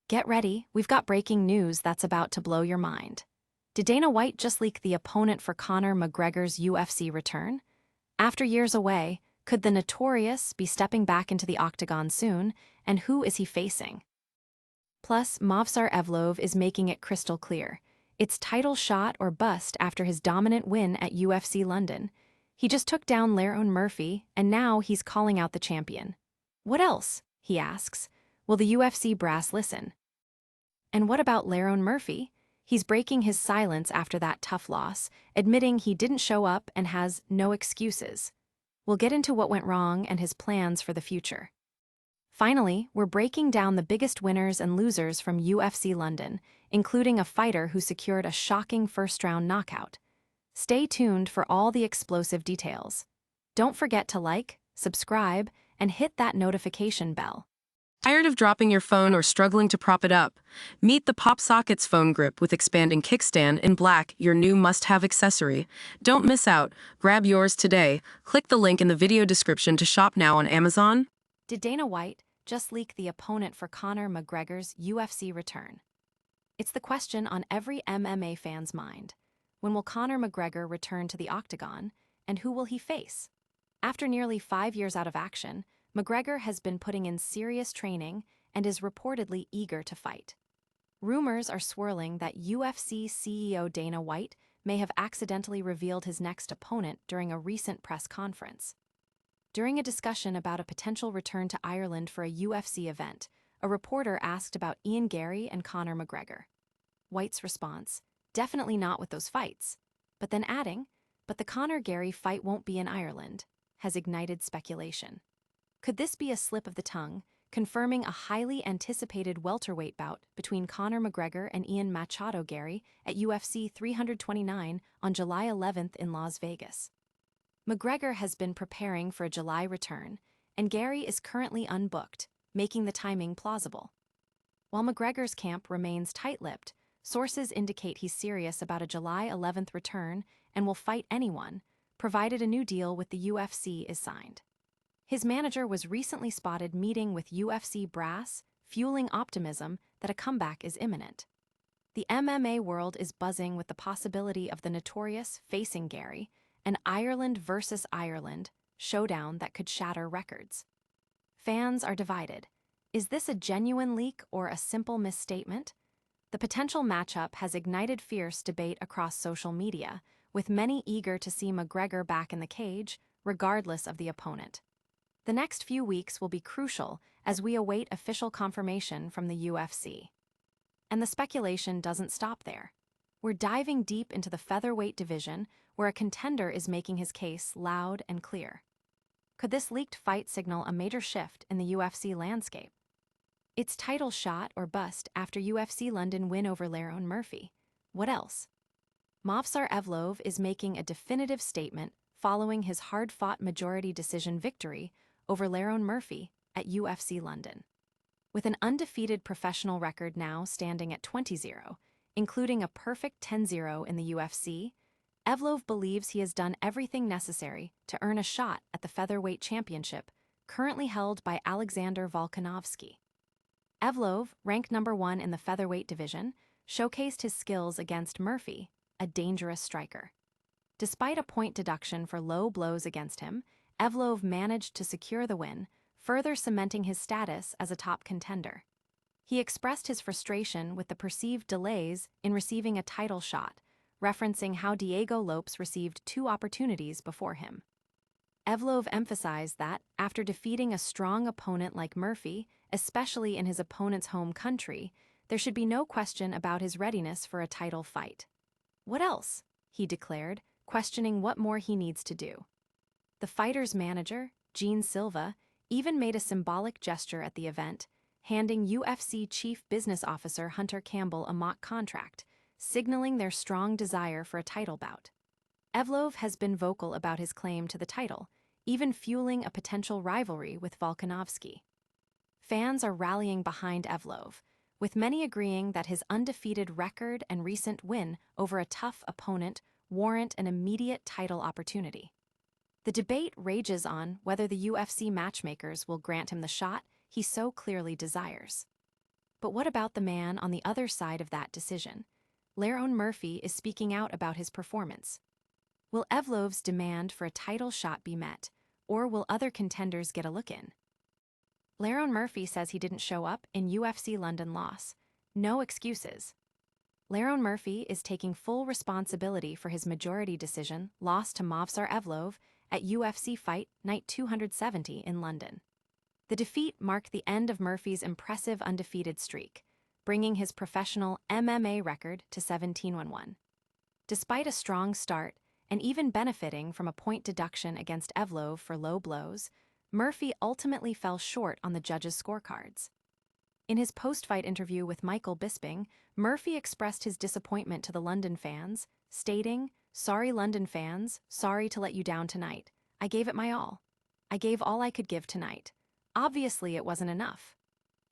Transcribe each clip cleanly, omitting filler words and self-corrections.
Get ready, we've got breaking news that's about to blow your mind. Did Dana White just leak the opponent for Conor McGregor's UFC return? After years away, could the Notorious be stepping back into the octagon soon, and who is he facing? Plus, Movsar Evloev is making it crystal clear. It's title shot or bust after his dominant win at UFC London. He just took down Lerone Murphy, and now he's calling out the champion. What else? He asks. Will the UFC brass listen? And what about Lerone Murphy? He's breaking his silence after that tough loss, admitting he didn't show up and has no excuses. We'll get into what went wrong and his plans for the future. Finally, we're breaking down the biggest winners and losers from UFC London, including a fighter who secured a shocking first-round knockout. Stay tuned for all the explosive details. Don't forget to like, subscribe, and hit that notification bell. Tired of dropping your phone or struggling to prop it up? Meet the PopSockets phone grip with expanding kickstand in black, your new must-have accessory. Don't miss out. Grab yours today. Click the link in the video description to shop now on Amazon. Did Dana White just leak the opponent for Conor McGregor's UFC return? It's the question on every MMA fan's mind. When will Conor McGregor return to the octagon, and who will he face? After nearly 5 years out of action, McGregor has been putting in serious training and is reportedly eager to fight. Rumors are swirling that UFC CEO Dana White may have accidentally revealed his next opponent during a recent press conference. During a discussion about a potential return to Ireland for a UFC event, a reporter asked about Garry and Conor McGregor. White's response, "Definitely not with those fights," but then adding, "But the Conor-Garry fight won't be in Ireland," has ignited speculation. Could this be a slip of the tongue, confirming a highly anticipated welterweight bout between Conor McGregor and Ian Machado Garry at UFC 329 on July 11th in Las Vegas? McGregor has been preparing for a July return, and Garry is currently unbooked, making the timing plausible. While McGregor's camp remains tight-lipped, sources indicate he's serious about a July 11th return and will fight anyone, provided a new deal with the UFC is signed. His manager was recently spotted meeting with UFC brass, fueling optimism that a comeback is imminent. The MMA world is buzzing with the possibility of the Notorious facing Garry, an Ireland versus Ireland showdown that could shatter records. Fans are divided. Is this a genuine leak or a simple misstatement? The potential matchup has ignited fierce debate across social media, with many eager to see McGregor back in the cage, regardless of the opponent. The next few weeks will be crucial as we await official confirmation from the UFC. And the speculation doesn't stop there. We're diving deep into the featherweight division, where a contender is making his case loud and clear. Could this leaked fight signal a major shift in the UFC landscape? It's title shot or bust after UFC London win over Lerone Murphy. What else? Movsar Evloev is making a definitive statement following his hard-fought majority decision victory over Lerone Murphy at UFC London. With an undefeated professional record now standing at 20-0, including a perfect 10-0 in the UFC, Evloev believes he has done everything necessary to earn a shot at the featherweight championship, currently held by Alexander Volkanovski. Evloev, ranked #1 in the featherweight division, showcased his skills against Murphy, a dangerous striker. Despite a point deduction for low blows against him, Evloev managed to secure the win, further cementing his status as a top contender. He expressed his frustration with the perceived delays in receiving a title shot, referencing how Diego Lopes received 2 opportunities before him. Evloev emphasized that, after defeating a strong opponent like Murphy, especially in his opponent's home country, there should be no question about his readiness for a title fight. "What else?" he declared, questioning what more he needs to do. The fighter's manager, Gene Silva, even made a symbolic gesture at the event, handing UFC Chief Business Officer Hunter Campbell a mock contract, signaling their strong desire for a title bout. Evloev has been vocal about his claim to the title, even fueling a potential rivalry with Volkanovski. Fans are rallying behind Evloev, with many agreeing that his undefeated record and recent win over a tough opponent warrant an immediate title opportunity. The debate rages on whether the UFC matchmakers will grant him the shot he so clearly desires. But what about the man on the other side of that decision? Lerone Murphy is speaking out about his performance. Will Evloev's demand for a title shot be met, or will other contenders get a look in? Lerone Murphy says he didn't show up in UFC London loss. No excuses. Lerone Murphy is taking full responsibility for his majority decision loss to Movsar Evloev at UFC Fight Night 270 in London. The defeat marked the end of Murphy's impressive undefeated streak, bringing his professional MMA record to 17-1. Despite a strong start, and even benefiting from a point deduction against Evloev for low blows, Murphy ultimately fell short on the judges' scorecards. In his post-fight interview with Michael Bisping, Murphy expressed his disappointment to the London fans, stating, "Sorry London fans, sorry to let you down tonight. I gave it my all. I gave all I could give tonight. Obviously it wasn't enough."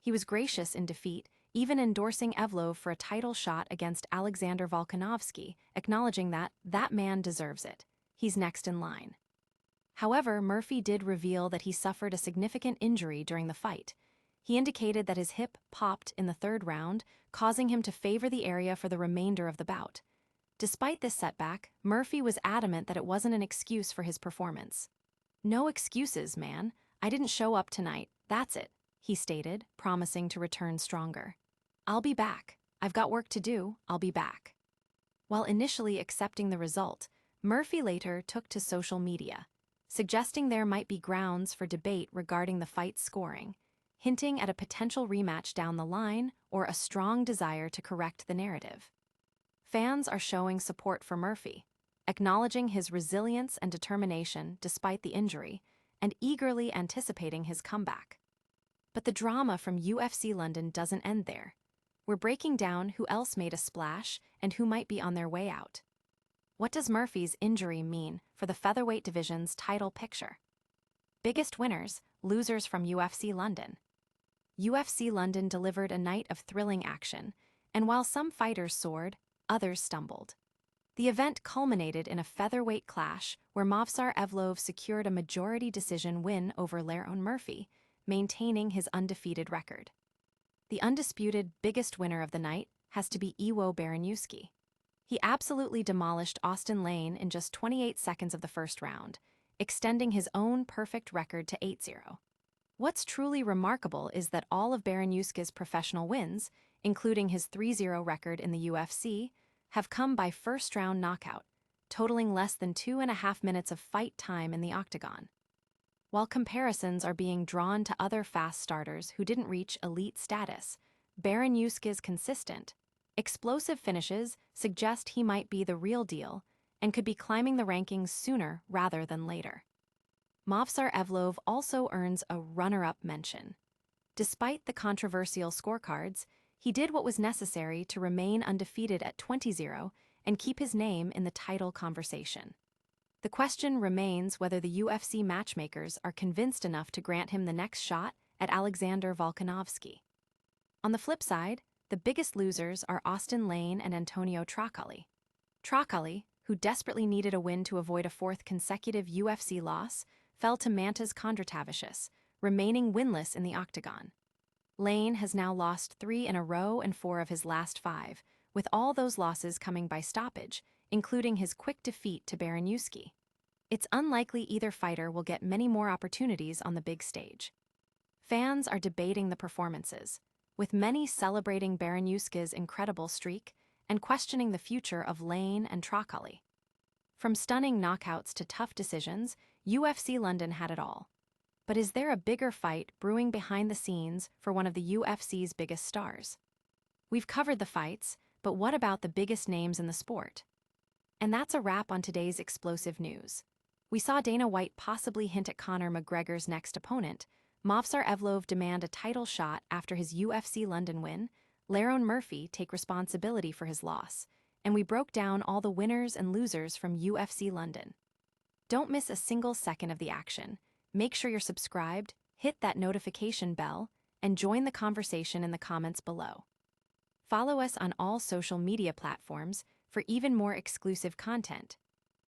He was gracious in defeat, even endorsing Evloev for a title shot against Alexander Volkanovski, acknowledging that man deserves it. He's next in line. However, Murphy did reveal that he suffered a significant injury during the fight. He indicated that his hip popped in the third round, causing him to favor the area for the remainder of the bout. Despite this setback, Murphy was adamant that it wasn't an excuse for his performance. "No excuses, man. I didn't show up tonight, that's it," he stated, promising to return stronger. "I'll be back. I've got work to do, I'll be back." While initially accepting the result, Murphy later took to social media, suggesting there might be grounds for debate regarding the fight's scoring, hinting at a potential rematch down the line or a strong desire to correct the narrative. Fans are showing support for Murphy, acknowledging his resilience and determination despite the injury, and eagerly anticipating his comeback. But the drama from UFC London doesn't end there. We're breaking down who else made a splash and who might be on their way out. What does Murphy's injury mean for the featherweight division's title picture? Biggest winners, losers from UFC London. UFC London delivered a night of thrilling action, and while some fighters soared, others stumbled. The event culminated in a featherweight clash where Movsar Evloev secured a majority decision win over Lerone Murphy, maintaining his undefeated record. The undisputed biggest winner of the night has to be Iwo Baranowski. He absolutely demolished Austin Lane in just 28 seconds of the first round, extending his own perfect record to 8-0. What's truly remarkable is that all of Baranowski's professional wins, including his 3-0 record in the UFC, have come by first-round knockout, totaling less than 2.5 minutes of fight time in the octagon. While comparisons are being drawn to other fast starters who didn't reach elite status, Baranowski's consistent, explosive finishes suggest he might be the real deal and could be climbing the rankings sooner rather than later. Movsar Evloev also earns a runner-up mention. Despite the controversial scorecards, he did what was necessary to remain undefeated at 20-0 and keep his name in the title conversation. The question remains whether the UFC matchmakers are convinced enough to grant him the next shot at Alexander Volkanovski. On the flip side, the biggest losers are Austin Lane and Antonio Trocali. Trocali, who desperately needed a win to avoid a fourth consecutive UFC loss, fell to Mantas Kondratavicius, remaining winless in the octagon. Lane has now lost 3 in a row and 4 of his last 5, with all those losses coming by stoppage, including his quick defeat to Baranowski. It's unlikely either fighter will get many more opportunities on the big stage. Fans are debating the performances, with many celebrating Baranowski's incredible streak and questioning the future of Lane and Trocali. From stunning knockouts to tough decisions, UFC London had it all. But is there a bigger fight brewing behind the scenes for one of the UFC's biggest stars? We've covered the fights, but what about the biggest names in the sport? And that's a wrap on today's explosive news. We saw Dana White possibly hint at Conor McGregor's next opponent, Movsar Evloev demand a title shot after his UFC London win, Lerone Murphy take responsibility for his loss, and we broke down all the winners and losers from UFC London. Don't miss a single second of the action. Make sure you're subscribed, hit that notification bell, and join the conversation in the comments below. Follow us on all social media platforms for even more exclusive content.